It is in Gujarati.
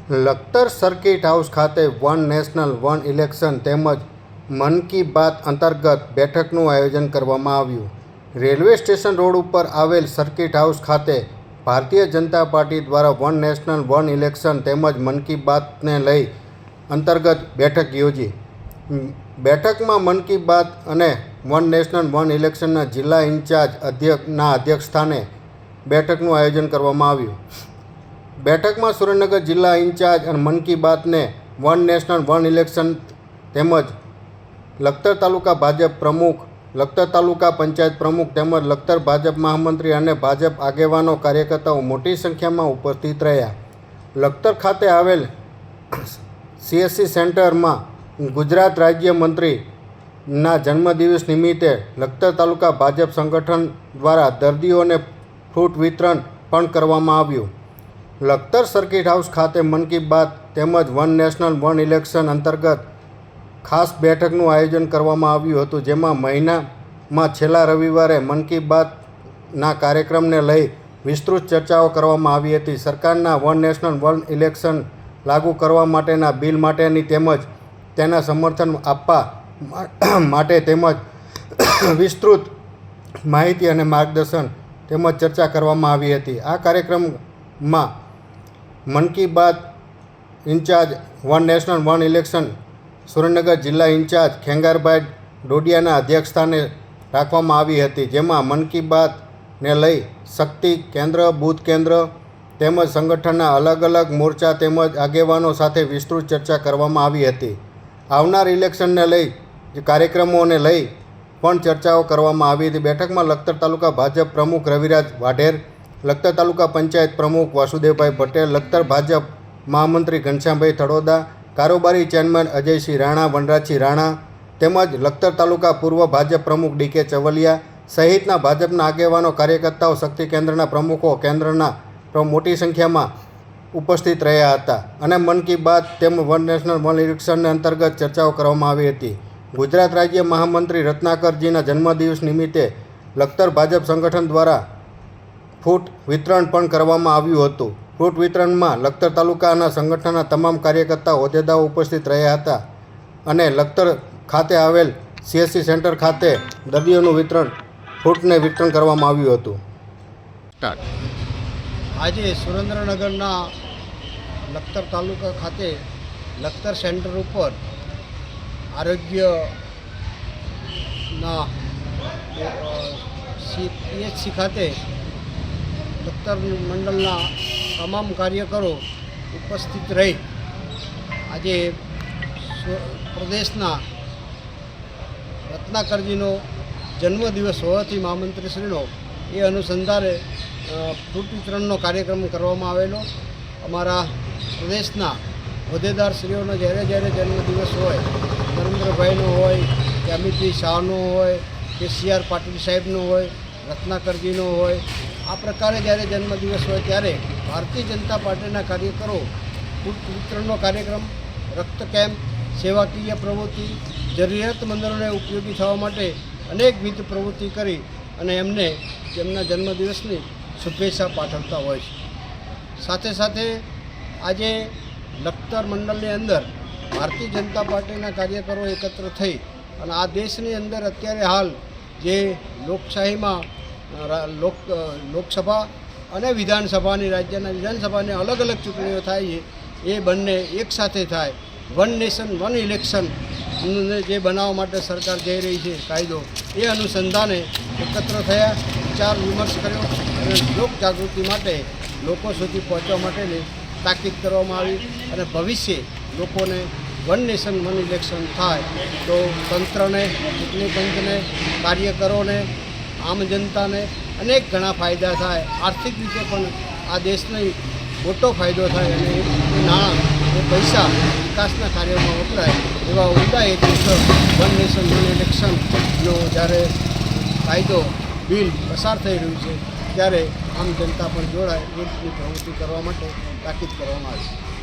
લખતર સર્કિટ હાઉસ ખાતે વન નેશનલ વન ઇલેક્શન તેમજ મન કી બાત અંતર્ગત બેઠકનું આયોજન કરવામાં આવ્યું. રેલવે સ્ટેશન રોડ ઉપર આવેલ સર્કિટ હાઉસ ખાતે ભારતીય જનતા પાર્ટી દ્વારા વન નેશનલ વન ઇલેક્શન તેમજ મન કી બાતને લઈ અંતર્ગત બેઠક યોજી. બેઠકમાં મન કી બાત અને વન નેશનલ વન ઇલેક્શનના જિલ્લા ઇન્ચાર્જ અધ્યક્ષ સ્થાને બેઠકનું આયોજન કરવામાં આવ્યું. બેઠકમાં સુરેન્દ્રનગર જિલ્લા ઇન્ચાર્જ અને Mann Ki બાતને one national one election તેમજ લખતર તાલુકા ભાજપ પ્રમુખ, લખતર તાલુકા પંચાયત પ્રમુખ તેમજ લખતર ભાજપ મહામંત્રી અને ભાજપ આગેવાનો કાર્યકર્તાઓ મોટી સંખ્યામાં ઉપસ્થિત રહ્યા. લખતર ખાતે આવેલ CSC સેન્ટરમાં ગુજરાત રાજ્ય મંત્રીના જન્મદિવસ નિમિત્તે લખતર તાલુકા ભાજપ સંગઠન દ્વારા દર્દીઓને ફ્રૂટ વિતરણ પણ કરવામાં આવ્યું. લખતર સર્કિટ હાઉસ ખાતે મન કી બાત તેમજ વન નેશનલ વન ઇલેક્શન અંતર્ગત ખાસ બેઠકનું આયોજન કરવામાં આવ્યું હતું, જેમાં મહિનામાં છેલ્લા રવિવારે મન કી બાતના કાર્યક્રમને લઈ વિસ્તૃત ચર્ચાઓ કરવામાં આવી હતી. સરકારના વન નેશનલ વન ઇલેક્શન લાગુ કરવા માટેના બિલ માટેની તેમજ તેના સમર્થન આપવા માટે તેમજ વિસ્તૃત માહિતી અને માર્ગદર્શન તેમજ ચર્ચા કરવામાં આવી હતી. આ કાર્યક્રમમાં Mann Ki Baat incharge one national one election Surendranagar જિલ્લા ઇન્ચાર્જ ખેંગારભાઈ ડોડિયાના અધ્યક્ષસ્થાને રાખવામાં આવી હતી, જેમાં મન કી બાતને લઈ શક્તિ કેન્દ્ર, બૂથ કેન્દ્ર તેમજ સંગઠનના અલગ અલગ મોરચા તેમજ આગેવાનો સાથે વિસ્તૃત ચર્ચા કરવામાં આવી હતી. આવનાર ઇલેક્શનને લઈ કાર્યક્રમોને લઈ પણ ચર્ચાઓ કરવામાં આવી હતી. બેઠકમાં લખતર તાલુકા ભાજપ પ્રમુખ રવિરાજ વાઢેર, લખતર તાલુકા પંચાયત પ્રમુખ વાસુદેવભાઈ પટેલ, લખતર ભાજપ મહામંત્રી ઘનશ્યામભાઈ થડોદા, કારોબારી ચેરમેન અજયસિંહ રાણા, વનરાજસિંહ રાણા તેમજ લખતર તાલુકા પૂર્વ ભાજપ પ્રમુખ DK ચવલિયા સહિતના ભાજપના આગેવાનો, કાર્યકર્તાઓ, શક્તિ કેન્દ્રના પ્રમુખો કેન્દ્રના મોટી સંખ્યામાં ઉપસ્થિત રહ્યા હતા અને મન કી બાત તેમજ વન નેશનલ વન ઇલેક્શન અંતર્ગત ચર્ચાઓ કરવામાં આવી હતી. ગુજરાત રાજ્ય મહામંત્રી રત્નાકરજીના જન્મદિવસ નિમિત્તે લખતર ભાજપ સંગઠન દ્વારા ફ્રૂટ વિતરણ પણ કરવામાં આવ્યું હતું. ફ્રૂટ વિતરણમાં લખતર તાલુકાના સંગઠનના તમામ કાર્યકર્તાઓ, હોદ્દેદારો ઉપસ્થિત રહ્યા હતા અને લખતર ખાતે આવેલ CSC સેન્ટર ખાતે દર્દીઓનું ફ્રૂટને વિતરણ કરવામાં આવ્યું હતું. આજે સુરેન્દ્રનગરના લખતર તાલુકા ખાતે લખતર સેન્ટર ઉપર આરોગ્યના PHC ખાતે લખતર મંડળના તમામ કાર્યકરો ઉપસ્થિત રહી આજે પ્રદેશના રત્નાકરજીનો જન્મદિવસ હોવાથી મહામંત્રીશ્રીનો એ અનુસંધાને ફ્રૂટ વિતરણનો કાર્યક્રમ કરવામાં આવેલો. અમારા પ્રદેશના હોદ્દેદારશ્રીઓનો જ્યારે જન્મદિવસ હોય, નરેન્દ્રભાઈનો હોય કે અમિતભાઈ શાહનો હોય કે CR પાટીલ સાહેબનો હોય, રત્નાકરજીનો હોય, આ પ્રકારે જ્યારે જન્મદિવસ હોય ત્યારે ભારતીય જનતા પાર્ટીના કાર્યકરો ફ્રૂટ વિતરણનો કાર્યક્રમ, રક્ત કેમ્પ, સેવાકીય પ્રવૃત્તિ, જરૂરિયાતમંદોને ઉપયોગી થવા માટે અનેકવિધ પ્રવૃત્તિ કરી અને એમને તેમના જન્મદિવસની શુભેચ્છા પાઠવતા હોય છે. સાથે સાથે આજે લખતર મંડળની અંદર ભારતીય જનતા પાર્ટીના કાર્યકરો એકત્ર થઈ અને આ દેશની અંદર અત્યારે હાલ જે લોકશાહીમાં લોકસભા અને વિધાનસભાની, રાજ્યના વિધાનસભાની અલગ અલગ ચૂંટણીઓ થાય છે, એ બંને એકસાથે થાય, વન નેશન વન ઇલેક્શન જે બનાવવા માટે સરકાર જઈ રહી છે કાયદો, એ અનુસંધાને એકત્ર થયા, વિચાર વિમર્શ કર્યો અને લોક જાગૃતિ માટે લોકો સુધી પહોંચવા માટેની તાકીદ કરવામાં આવી અને ભવિષ્ય લોકોને વન નેશન વન ઇલેક્શન થાય તો તંત્રને, ચૂંટણી પંચને, કાર્યકરોને, આમ જનતાને અનેક ઘણા ફાયદા થાય. આર્થિક રીતે પણ આ દેશને મોટો ફાયદો થાય અને એ નાણાં, એ પૈસા વિકાસના કાર્યોમાં વપરાય એવા ઉમદા હેતુસર વન નેશન વન ઇલેક્શનનો જ્યારે કાયદો બિલ પસાર થઈ રહ્યું છે ત્યારે આમ જનતા પણ જોડાય એ રીતની પ્રવૃત્તિ કરવા માટે તાકીદ કરવામાં આવી.